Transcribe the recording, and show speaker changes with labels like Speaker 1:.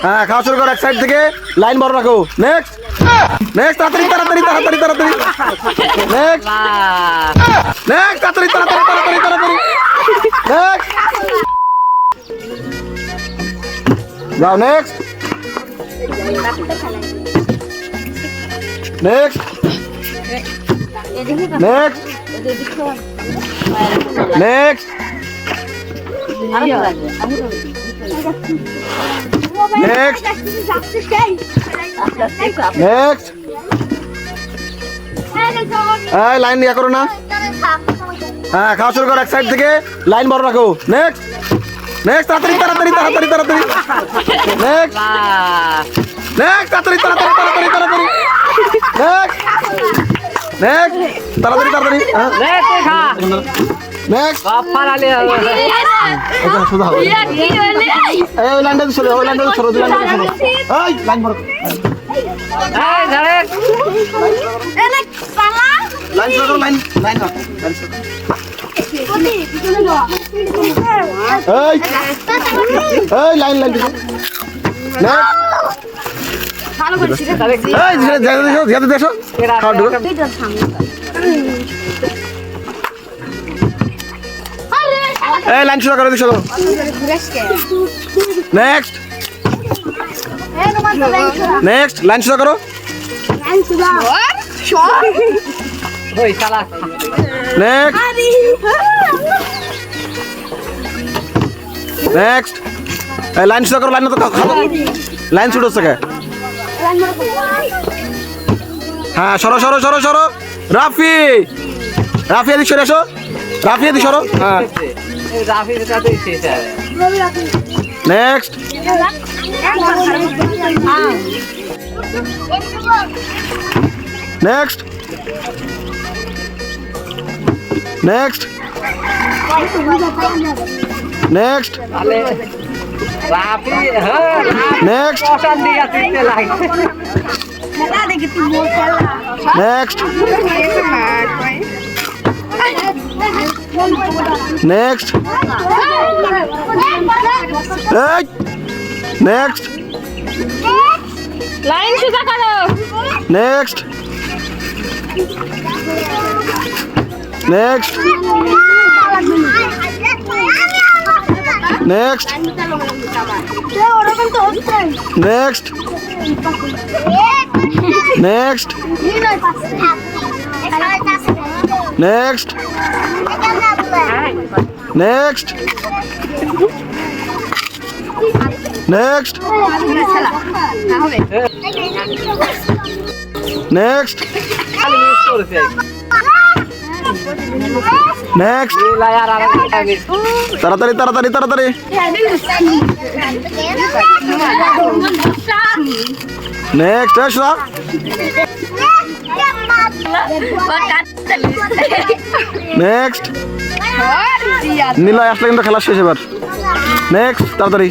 Speaker 1: হ্যাঁ খাওয়া শুরু করো এক সাইড থেকে লাইন বড় রাখো নেক্সট নেক্সট তাড়াতাড়ি তাড়াতাড়ি তাড়াতাড়ি তাড়াতাড়ি নেক্সট নেক্সট তাড়াতাড়ি তাড়াতাড়ি তাড়াতাড়ি তাড়াতাড়ি নেক্সট যাও next next next next next next এই লাইন ইয়া করো না হ্যাঁ খাওয়া শুরু করো এক সাইড থেকে লাইন বড় রাখো নেক্সট নেক্সট তাড়াতাড়ি তাড়াতাড়ি তাড়াতাড়ি তাড়াতাড়ি নেক্সট নেক্সট তাড়াতাড়ি তাড়াতাড়ি তাড়াতাড়ি তাড়াতাড়ি নেক্সট নেক্সট তাড়াতাড়ি তাড়াতাড়ি নেক্সট এটা শুধু হবে এই লাইনটা চলে ওই লাইনটা ছোট দিলাম এই লাইন বড় এই ধরে লাইন ছোট লাইন লাইন এই এই লাইন লাইন নেক্সট ভালো করছিস এই দেখো দেখো খাওয়া ঢুকো এই লাইন শুরু করো দিছো নেক্সট নেক্সট লাইন শুরু করো ওই শালা নেক্সট নেক্সট এই লাইন শুরু করো লাইন তো লাইন শুরু হচ্ছে কে হ্যাঁ সরো সরো সরো সরো রাফি রাফি এদিক সরে আসো রাফি এদিক সরো হ্যাঁ next next next next next next next next
Speaker 2: line সোজা করো
Speaker 1: next next next next next next next next next next তাড়াতাড়ি তাড়াতাড়ি তাড়াতাড়ি নেক্সট এসো নেক্সট নিলয় আসলে কিন্তু খেলা শেষ এবার নেক্সট তাড়াতাড়ি